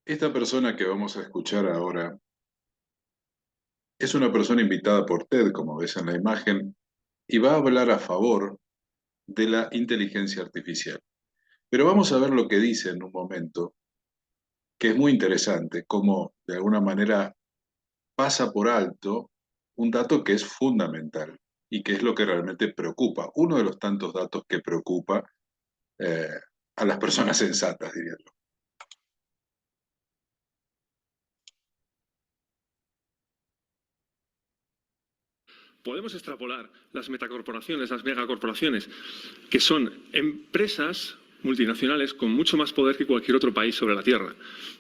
Esta persona que vamos a escuchar ahora es una persona invitada por TED, como ves en la imagen, y va a hablar a favor de la inteligencia artificial. Pero vamos a ver lo que dice en un momento, que es muy interesante, cómo de alguna manera pasa por alto un dato que es fundamental y que es lo que realmente preocupa, uno de los tantos datos que preocupa eh, a las personas sensatas, diría yo. Podemos extrapolar las metacorporaciones, las megacorporaciones, que son empresas multinacionales con mucho más poder que cualquier otro país sobre la Tierra.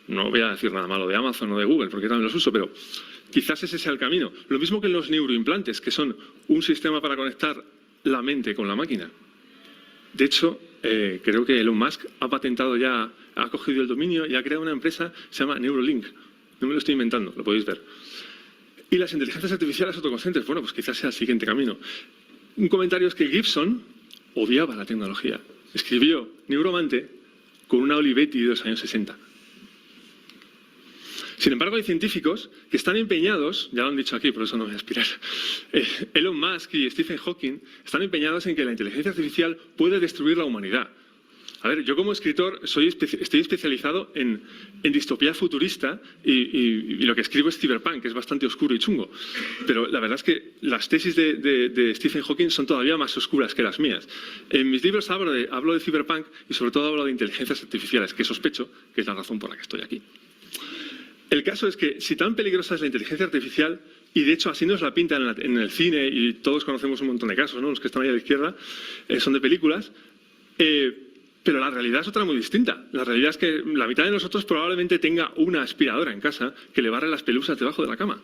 No voy a decir nada malo de Amazon o de Google, porque también los uso, pero quizás ese sea el camino. Lo mismo que los neuroimplantes, que son un sistema para conectar la mente con la máquina. De hecho, creo que Elon Musk ha patentado ya, ha cogido el dominio y ha creado una empresa que se llama Neuralink. No me lo estoy inventando, lo podéis ver. Y las inteligencias artificiales autoconscientes, bueno, pues quizás sea el siguiente camino. Un comentario es que Gibson odiaba la tecnología. Escribió Neuromante con una Olivetti de los años 60. Sin embargo, hay científicos que están empeñados, ya lo han dicho aquí, por eso no voy a aspirar, Elon Musk y Stephen Hawking están empeñados en que la inteligencia artificial puede destruir la humanidad. A ver, yo como escritor estoy especializado en distopía futurista y lo que escribo es cyberpunk, que es bastante oscuro y chungo. Pero la verdad es que las tesis de Stephen Hawking son todavía más oscuras que las mías. En mis libros hablo de cyberpunk y sobre todo hablo de inteligencias artificiales, que sospecho que es la razón por la que estoy aquí. El caso es que si tan peligrosa es la inteligencia artificial, y de hecho así nos la pintan en el cine, y todos conocemos un montón de casos, ¿no? Los que están ahí a la izquierda, son de películas, pero la realidad es otra muy distinta. La realidad es que la mitad de nosotros probablemente tenga una aspiradora en casa que le barre las pelusas debajo de la cama.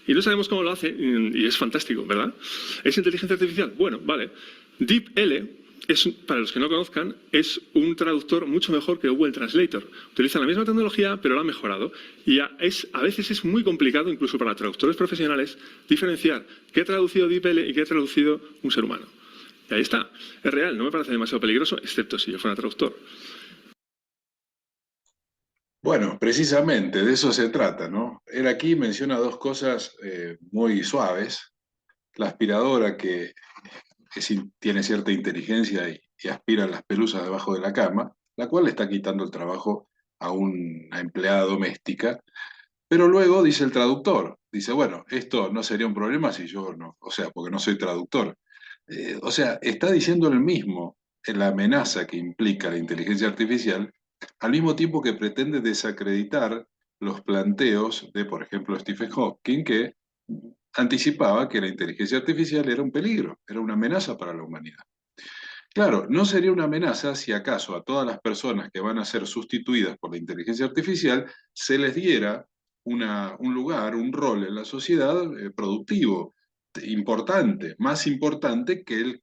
Y no sabemos cómo lo hace, y es fantástico, ¿verdad? ¿Es inteligencia artificial? Bueno, vale. DeepL, para los que no conozcan, es un traductor mucho mejor que Google Translator. Utiliza la misma tecnología, pero lo ha mejorado. Y a veces es muy complicado, incluso para traductores profesionales, diferenciar qué ha traducido DeepL y qué ha traducido un ser humano. Y ahí está. Es real, no me parece demasiado peligroso, excepto si yo fuera traductor. Bueno, precisamente de eso se trata, ¿no? Él aquí menciona dos cosas muy suaves. La aspiradora tiene cierta inteligencia y aspira las pelusas debajo de la cama, la cual le está quitando el trabajo a una empleada doméstica. Pero luego dice el traductor, dice, bueno, esto no sería un problema si yo no, o sea, porque no soy traductor. O sea, está diciendo el mismo en la amenaza que implica la inteligencia artificial, al mismo tiempo que pretende desacreditar los planteos de, por ejemplo, Stephen Hawking, que anticipaba que la inteligencia artificial era un peligro, era una amenaza para la humanidad. Claro, no sería una amenaza si acaso a todas las personas que van a ser sustituidas por la inteligencia artificial se les diera un lugar, un rol en la sociedad productivo, importante, más importante que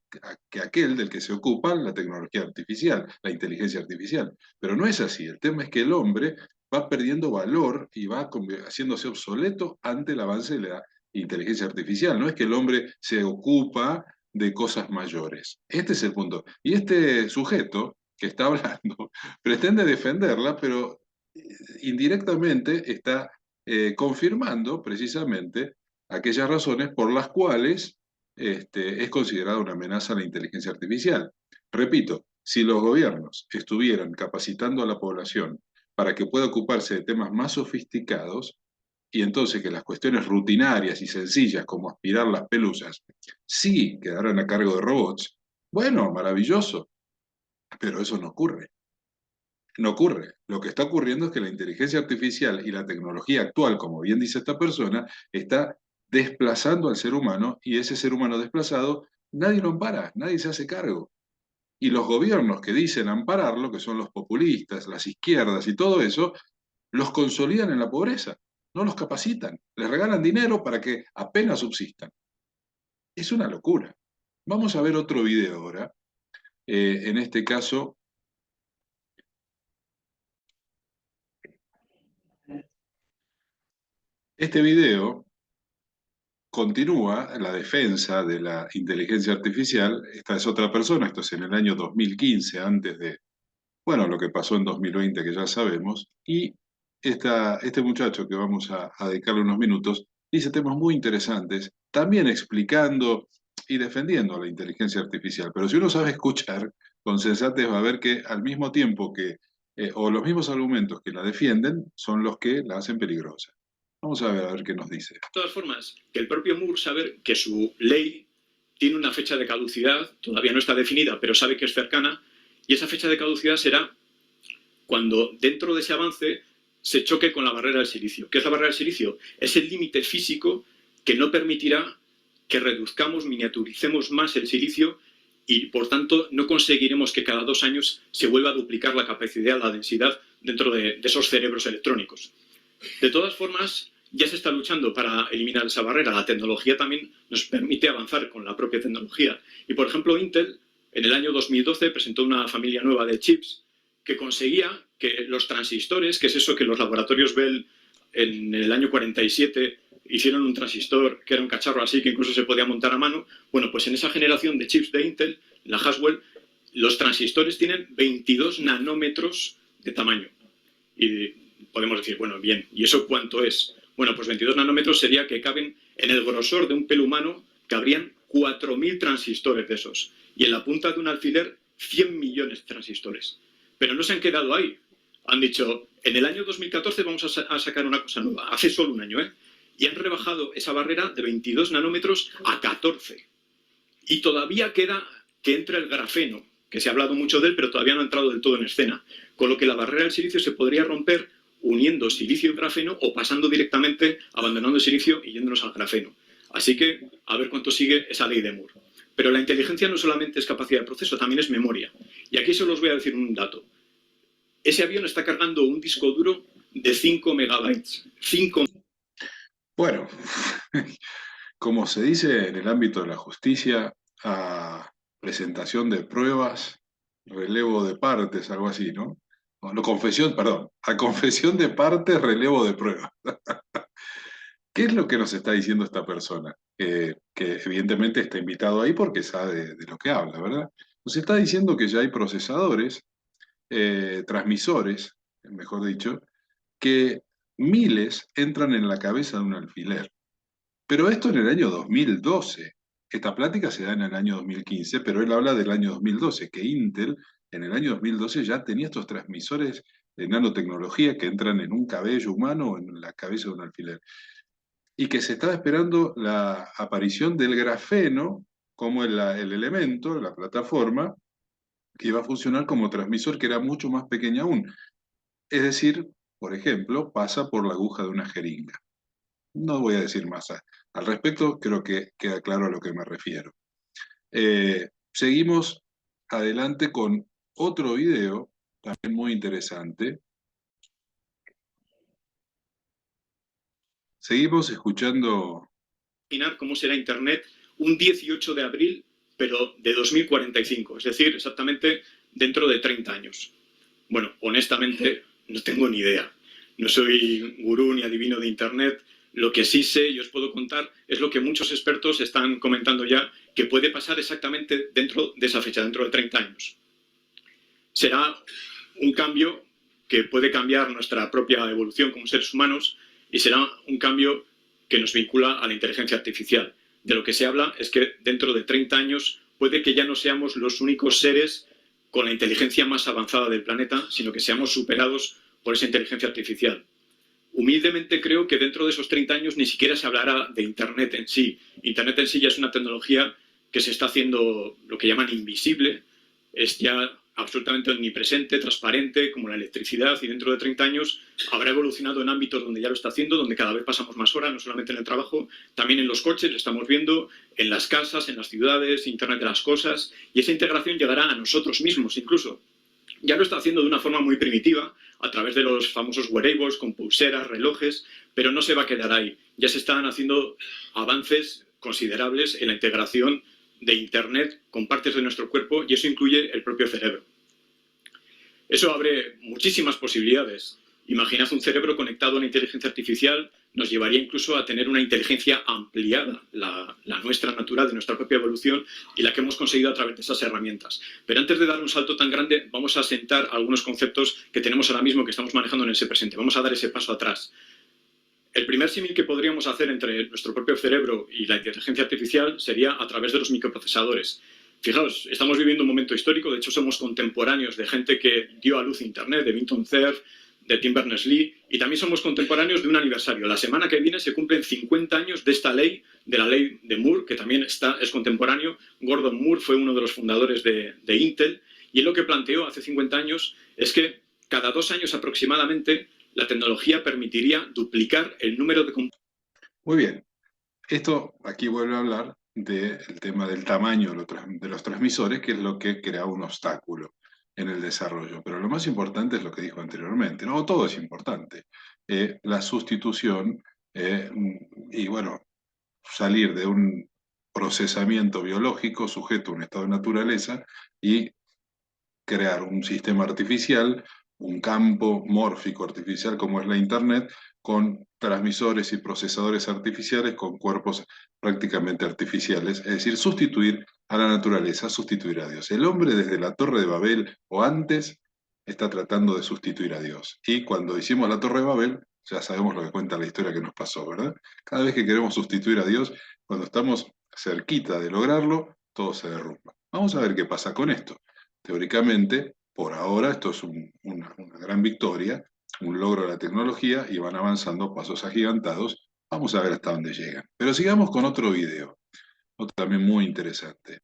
aquel del que se ocupa la tecnología artificial, la inteligencia artificial. Pero no es así. El tema es que el hombre va perdiendo valor y va haciéndose obsoleto ante el avance de la inteligencia artificial. No es que el hombre se ocupa de cosas mayores. Este es el punto. Y este sujeto que está hablando pretende defenderla, pero indirectamente está confirmando precisamente aquellas razones por las cuales es considerada una amenaza a la inteligencia artificial. Repito, si los gobiernos estuvieran capacitando a la población para que pueda ocuparse de temas más sofisticados, y entonces que las cuestiones rutinarias y sencillas como aspirar las pelusas sí quedaran a cargo de robots, bueno, maravilloso, pero eso no ocurre. No ocurre. Lo que está ocurriendo es que la inteligencia artificial y la tecnología actual, como bien dice esta persona, está desplazando al ser humano y ese ser humano desplazado, nadie lo ampara, nadie se hace cargo. Y los gobiernos que dicen ampararlo, que son los populistas, las izquierdas y todo eso, los consolidan en la pobreza, no los capacitan, les regalan dinero para que apenas subsistan. Es una locura. Vamos a ver otro video ahora. En este caso, este video continúa la defensa de la inteligencia artificial. Esta es otra persona, esto es en el año 2015, antes de, bueno, lo que pasó en 2020, que ya sabemos, y este muchacho que vamos a dedicarle unos minutos dice temas muy interesantes, también explicando y defendiendo a la inteligencia artificial. Pero si uno sabe escuchar con sensatez, va a ver que al mismo tiempo que, o los mismos argumentos que la defienden, son los que la hacen peligrosa. Vamos a ver qué nos dice. De todas formas, que el propio Moore sabe que su ley tiene una fecha de caducidad, todavía no está definida, pero sabe que es cercana, y esa fecha de caducidad será cuando dentro de ese avance se choque con la barrera del silicio. ¿Qué es la barrera del silicio? Es el límite físico que no permitirá que reduzcamos, miniaturicemos más el silicio y, por tanto, no conseguiremos que cada 2 años se vuelva a duplicar la capacidad, la densidad dentro de esos cerebros electrónicos. De todas formas, ya se está luchando para eliminar esa barrera. La tecnología también nos permite avanzar con la propia tecnología. Y, por ejemplo, Intel, en el año 2012, presentó una familia nueva de chips que conseguía que los transistores, que es eso que los laboratorios Bell en el año 47 hicieron un transistor que era un cacharro así que incluso se podía montar a mano. Bueno, pues en esa generación de chips de Intel, la Haswell, los transistores tienen 22 nanómetros de tamaño. Y podemos decir, bueno, bien, ¿y eso cuánto es? Bueno, pues 22 nanómetros sería que caben en el grosor de un pelo humano, cabrían 4.000 transistores de esos. Y en la punta de un alfiler, 100 millones de transistores. Pero no se han quedado ahí. Han dicho, en el año 2014 vamos a sacar una cosa nueva, hace solo un año, ¿eh? Y han rebajado esa barrera de 22 nanómetros a 14. Y todavía queda que entre el grafeno, que se ha hablado mucho de él, pero todavía no ha entrado del todo en escena. Con lo que la barrera del silicio se podría romper uniendo silicio y grafeno o pasando directamente, abandonando el silicio y yéndonos al grafeno. Así que, a ver cuánto sigue esa ley de Moore. Pero la inteligencia no solamente es capacidad de proceso, también es memoria. Y aquí solo os voy a decir un dato. Ese avión está cargando un disco duro de 5 megabytes. 5. Bueno, como se dice en el ámbito de la justicia, a presentación de pruebas, relevo de partes, algo así, ¿no? No, confesión, perdón, a confesión de partes, relevo de pruebas. ¿Qué es lo que nos está diciendo esta persona? Que evidentemente está invitado ahí porque sabe de lo que habla, ¿verdad? Nos está diciendo que ya hay procesadores, transmisores, mejor dicho, que miles entran en la cabeza de un alfiler. Pero esto en el año 2012. Esta plática se da en el año 2015, pero él habla del año 2012, que Intel en el año 2012 ya tenía estos transmisores de nanotecnología que entran en un cabello humano o en la cabeza de un alfiler. Y que se estaba esperando la aparición del grafeno como el elemento, la plataforma, que iba a funcionar como transmisor, que era mucho más pequeña aún. Es decir, por ejemplo, pasa por la aguja de una jeringa. No voy a decir más al respecto, creo que queda claro a lo que me refiero. Seguimos adelante con otro video, también muy interesante. Seguimos escuchando. Imaginar cómo será Internet un 18 de abril, pero de 2045, es decir, exactamente dentro de 30 años. Bueno, honestamente, no tengo ni idea. No soy gurú ni adivino de Internet. Lo que sí sé y os puedo contar es lo que muchos expertos están comentando ya, que puede pasar exactamente dentro de esa fecha, dentro de 30 años. Será un cambio que puede cambiar nuestra propia evolución como seres humanos y será un cambio que nos vincula a la inteligencia artificial. De lo que se habla es que dentro de 30 años puede que ya no seamos los únicos seres con la inteligencia más avanzada del planeta, sino que seamos superados por esa inteligencia artificial. Humildemente creo que dentro de esos 30 años ni siquiera se hablará de Internet en sí. Internet en sí ya es una tecnología que se está haciendo lo que llaman invisible, es ya absolutamente omnipresente, transparente, como la electricidad, y dentro de 30 años habrá evolucionado en ámbitos donde ya lo está haciendo, donde cada vez pasamos más horas, no solamente en el trabajo, también en los coches, lo estamos viendo, en las casas, en las ciudades, Internet de las cosas, y esa integración llegará a nosotros mismos incluso. Ya lo está haciendo de una forma muy primitiva, a través de los famosos wearables, con pulseras, relojes, pero no se va a quedar ahí. Ya se están haciendo avances considerables en la integración de Internet con partes de nuestro cuerpo y eso incluye el propio cerebro. Eso abre muchísimas posibilidades Imaginad un cerebro conectado a una inteligencia artificial, nos llevaría incluso a tener una inteligencia ampliada, la nuestra natural, de nuestra propia evolución y la que hemos conseguido a través de esas herramientas. Pero antes de dar un salto tan grande, vamos a sentar algunos conceptos que tenemos ahora mismo que estamos manejando en ese presente. Vamos a dar ese paso atrás. El primer símil que podríamos hacer entre nuestro propio cerebro y la inteligencia artificial sería a través de los microprocesadores. Fijaos, estamos viviendo un momento histórico, de hecho somos contemporáneos de gente que dio a luz Internet, de Vinton Cerf, de Tim Berners-Lee, y también somos contemporáneos de un aniversario. La semana que viene se cumplen 50 años de esta ley, de la ley de Moore, que también es contemporáneo. Gordon Moore fue uno de los fundadores de Intel, y él lo que planteó hace 50 años es que cada 2 años aproximadamente la tecnología permitiría duplicar el número de... Muy bien. Esto aquí vuelve a hablar del tema del tamaño de los transmisores, que es lo que crea un obstáculo en el desarrollo. Pero lo más importante es lo que dijo anteriormente, ¿no? Todo es importante. La sustitución y, bueno, salir de un procesamiento biológico sujeto a un estado de naturaleza y crear un sistema artificial, un campo mórfico artificial como es la Internet, con transmisores y procesadores artificiales, con cuerpos prácticamente artificiales, es decir, sustituir a la naturaleza, sustituir a Dios. El hombre desde la Torre de Babel o antes está tratando de sustituir a Dios. Y cuando hicimos la Torre de Babel, ya sabemos lo que cuenta la historia que nos pasó, ¿verdad? Cada vez que queremos sustituir a Dios, cuando estamos cerquita de lograrlo, todo se derrumba. Vamos a ver qué pasa con esto. Teóricamente, por ahora, esto es una gran victoria, un logro de la tecnología y van avanzando pasos agigantados. Vamos a ver hasta dónde llegan. Pero sigamos con otro video, otro también muy interesante.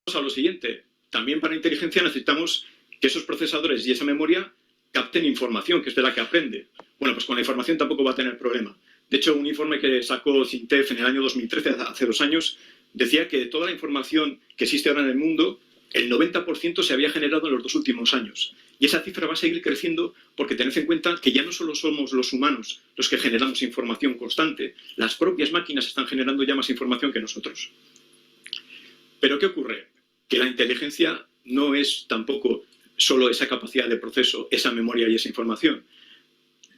Vamos a lo siguiente. También para inteligencia necesitamos que esos procesadores y esa memoria capten información, que es de la que aprende. Bueno, pues con la información tampoco va a tener problema. De hecho, un informe que sacó Sintef en el año 2013, hace 2 años, decía que de toda la información que existe ahora en el mundo, el 90% se había generado en los 2 últimos años. Y esa cifra va a seguir creciendo porque tened en cuenta que ya no solo somos los humanos los que generamos información constante, las propias máquinas están generando ya más información que nosotros. Pero ¿qué ocurre? Que la inteligencia no es tampoco solo esa capacidad de proceso, esa memoria y esa información.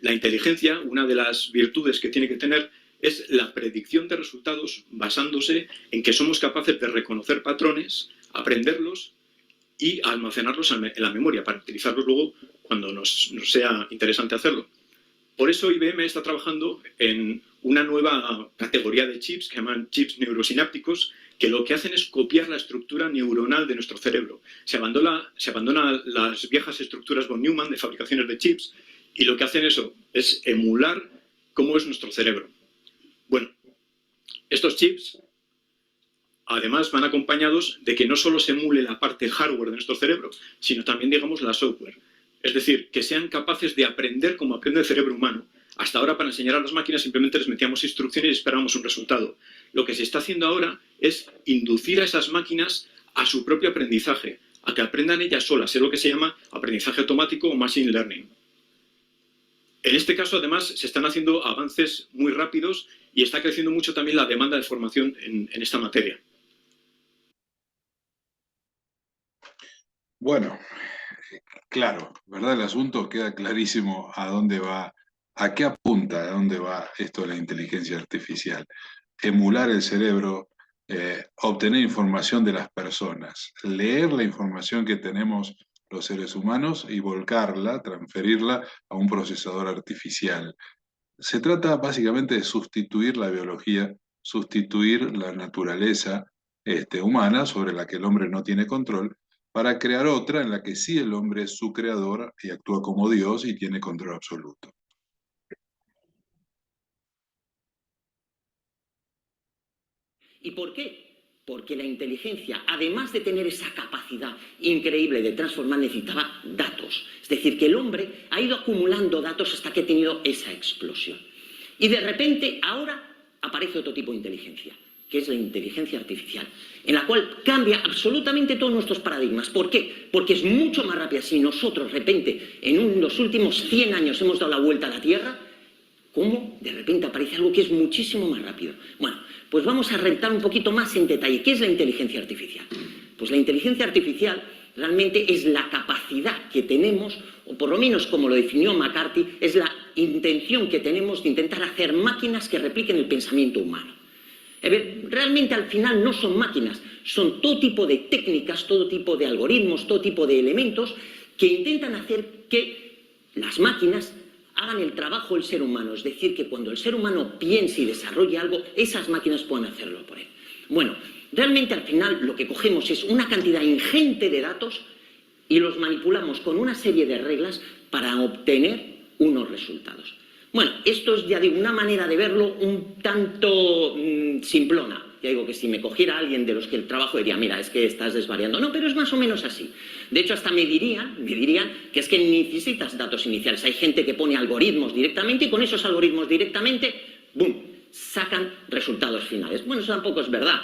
La inteligencia, una de las virtudes que tiene que tener, es la predicción de resultados basándose en que somos capaces de reconocer patrones, aprenderlos y almacenarlos en la memoria para utilizarlos luego cuando nos sea interesante hacerlo. Por eso IBM está trabajando en una nueva categoría de chips que llaman chips neurosinápticos, que lo que hacen es copiar la estructura neuronal de nuestro cerebro. Se abandonan las viejas estructuras von Neumann de fabricaciones de chips y lo que hacen eso es emular cómo es nuestro cerebro. Bueno, estos chips además van acompañados de que no solo se emule la parte hardware de nuestro cerebro, sino también, digamos, la software. Es decir, que sean capaces de aprender como aprende el cerebro humano. Hasta ahora, para enseñar a las máquinas, simplemente les metíamos instrucciones y esperábamos un resultado. Lo que se está haciendo ahora es inducir a esas máquinas a su propio aprendizaje, a que aprendan ellas solas. Es lo que se llama aprendizaje automático o machine learning. En este caso, además, se están haciendo avances muy rápidos y está creciendo mucho también la demanda de formación en esta materia. Bueno, claro, ¿verdad? El asunto queda clarísimo a dónde va, a qué apunta, a dónde va esto de la inteligencia artificial. Emular el cerebro, obtener información de las personas, leer la información que tenemos los seres humanos y volcarla, transferirla a un procesador artificial. Se trata básicamente de sustituir la biología, sustituir la naturaleza humana sobre la que el hombre no tiene control, para crear otra en la que sí el hombre es su creador y actúa como Dios y tiene control absoluto. ¿Y por qué? Porque la inteligencia, además de tener esa capacidad increíble de transformar, necesitaba datos. Es decir, que el hombre ha ido acumulando datos hasta que ha tenido esa explosión. Y de repente, ahora aparece otro tipo de inteligencia, que es la inteligencia artificial, en la cual cambia absolutamente todos nuestros paradigmas. ¿Por qué? Porque es mucho más rápida. Si nosotros, de repente, en los últimos 100 años hemos dado la vuelta a la Tierra, ¿cómo de repente aparece algo que es muchísimo más rápido? Bueno, pues vamos a rentar un poquito más en detalle. ¿Qué es la inteligencia artificial? Pues la inteligencia artificial realmente es la capacidad que tenemos, o por lo menos como lo definió McCarthy, es la intención que tenemos de intentar hacer máquinas que repliquen el pensamiento humano. Realmente al final no son máquinas, son todo tipo de técnicas, todo tipo de algoritmos, todo tipo de elementos que intentan hacer que las máquinas hagan el trabajo del ser humano, es decir, que cuando el ser humano piense y desarrolle algo, esas máquinas puedan hacerlo por él. Bueno, realmente al final lo que cogemos es una cantidad ingente de datos y los manipulamos con una serie de reglas para obtener unos resultados. Bueno, esto es, ya digo, una manera de verlo un tanto simplona. Ya digo que si me cogiera alguien de los que el trabajo diría, mira, es que estás desvariando. No, pero es más o menos así. De hecho, hasta me dirían que es que necesitas datos iniciales. Hay gente que pone algoritmos directamente y con esos algoritmos directamente, ¡boom!, sacan resultados finales. Bueno, eso tampoco es verdad.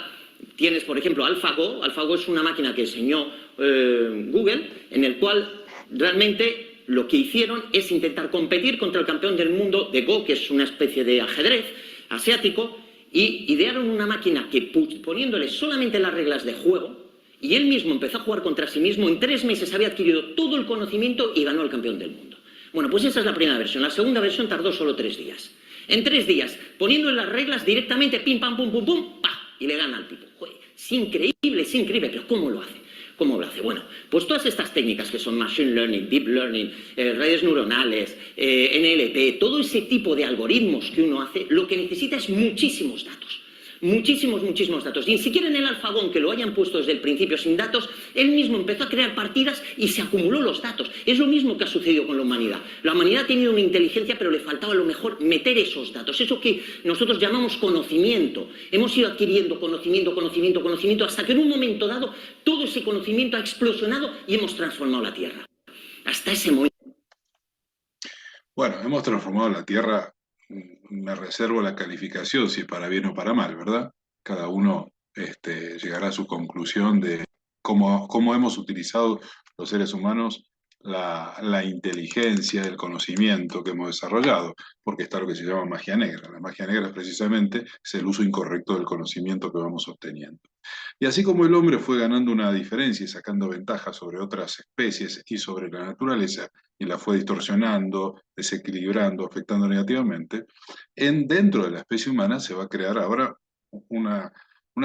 Tienes, por ejemplo, AlphaGo. AlphaGo es una máquina que diseñó Google, en el cual realmente lo que hicieron es intentar competir contra el campeón del mundo de Go, que es una especie de ajedrez asiático, y idearon una máquina que, poniéndole solamente las reglas de juego, y él mismo empezó a jugar contra sí mismo, en 3 meses había adquirido todo el conocimiento y ganó el campeón del mundo. Bueno, pues esa es la primera versión. La segunda versión tardó solo 3 días. En 3 días, poniéndole las reglas directamente, pim, pam, pum, pum, pum, pa, y le gana al tipo. Joder, es increíble, pero ¿cómo lo hace? ¿Cómo lo hace? Bueno, pues todas estas técnicas que son Machine Learning, Deep Learning, redes neuronales, NLP, todo ese tipo de algoritmos que uno hace, lo que necesita es muchísimos datos. Muchísimos datos. Y ni siquiera en el AlphaGo, que lo hayan puesto desde el principio sin datos, él mismo empezó a crear partidas y se acumuló los datos. Es lo mismo que ha sucedido con la humanidad. La humanidad ha tenido una inteligencia, pero le faltaba a lo mejor meter esos datos. Eso que nosotros llamamos conocimiento. Hemos ido adquiriendo conocimiento, hasta que en un momento dado todo ese conocimiento ha explosionado y hemos transformado la Tierra. Hasta ese momento. Bueno, hemos transformado la Tierra, me reservo la calificación si es para bien o para mal, ¿verdad? Cada uno llegará a su conclusión de cómo hemos utilizado los seres humanos la inteligencia, el conocimiento que hemos desarrollado, porque está lo que se llama magia negra. La magia negra precisamente es el uso incorrecto del conocimiento que vamos obteniendo. Y así como el hombre fue ganando una diferencia y sacando ventaja sobre otras especies y sobre la naturaleza, y la fue distorsionando, desequilibrando, afectando negativamente, dentro de la especie humana se va a crear ahora una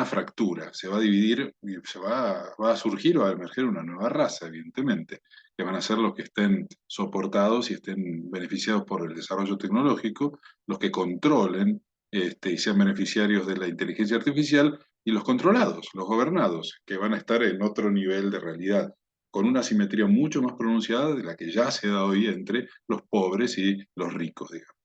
fractura, se va a dividir, y va a surgir o a emerger una nueva raza, evidentemente, que van a ser los que estén soportados y estén beneficiados por el desarrollo tecnológico, los que controlen y sean beneficiarios de la inteligencia artificial, y los controlados, los gobernados, que van a estar en otro nivel de realidad, con una asimetría mucho más pronunciada de la que ya se da hoy entre los pobres y los ricos, digamos.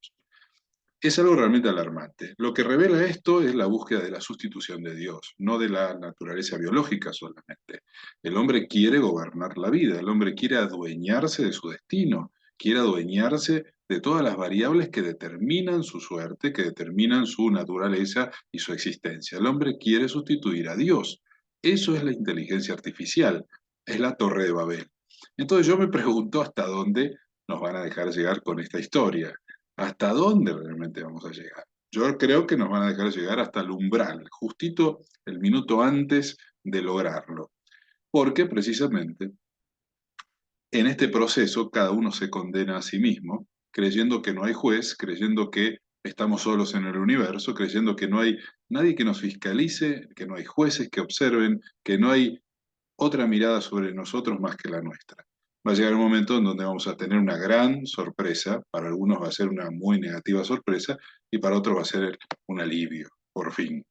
Es algo realmente alarmante. Lo que revela esto es la búsqueda de la sustitución de Dios, no de la naturaleza biológica solamente. El hombre quiere gobernar la vida, el hombre quiere adueñarse de su destino, quiere adueñarse de todas las variables que determinan su suerte, que determinan su naturaleza y su existencia. El hombre quiere sustituir a Dios. Eso es la inteligencia artificial, es la Torre de Babel. Entonces yo me pregunto hasta dónde nos van a dejar llegar con esta historia. ¿Hasta dónde realmente vamos a llegar? Yo creo que nos van a dejar llegar hasta el umbral, justito el minuto antes de lograrlo. Porque precisamente en este proceso cada uno se condena a sí mismo, creyendo que no hay juez, creyendo que estamos solos en el universo, creyendo que no hay nadie que nos fiscalice, que no hay jueces que observen, que no hay otra mirada sobre nosotros más que la nuestra. Va a llegar un momento en donde vamos a tener una gran sorpresa, para algunos va a ser una muy negativa sorpresa, y para otros va a ser un alivio, por fin.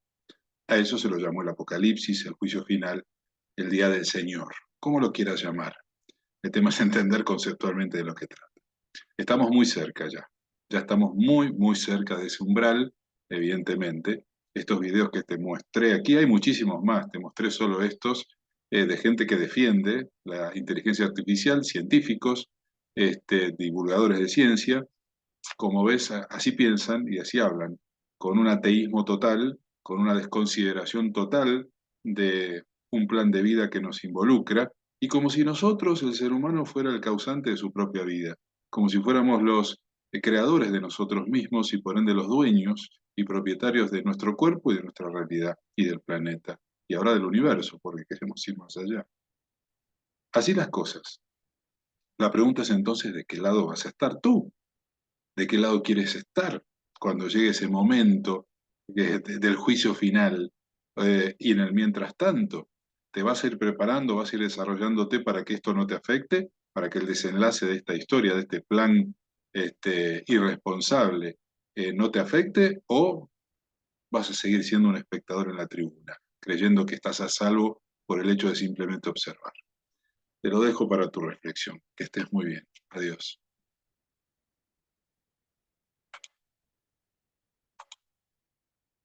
A eso se lo llamó el Apocalipsis, el juicio final, el día del Señor, como lo quieras llamar. El tema es entender conceptualmente de lo que trata. Estamos muy cerca ya estamos muy cerca de ese umbral, evidentemente. Estos videos que te mostré, aquí hay muchísimos más, te mostré solo estos, de gente que defiende la inteligencia artificial, científicos, divulgadores de ciencia. Como ves, así piensan y así hablan, con un ateísmo total, con una desconsideración total de un plan de vida que nos involucra, y como si nosotros, el ser humano, fuera el causante de su propia vida, como si fuéramos los creadores de nosotros mismos y por ende los dueños y propietarios de nuestro cuerpo y de nuestra realidad y del planeta, y ahora del universo, porque queremos ir más allá. Así las cosas. La pregunta es entonces de qué lado vas a estar tú, de qué lado quieres estar cuando llegue ese momento del juicio final. Y en el mientras tanto, ¿te vas a ir preparando, vas a ir desarrollándote para que esto no te afecte, para que el desenlace de esta historia, de este plan irresponsable, no te afecte, o vas a seguir siendo un espectador en la tribuna, creyendo que estás a salvo por el hecho de simplemente observar? Te lo dejo para tu reflexión. Que estés muy bien. Adiós.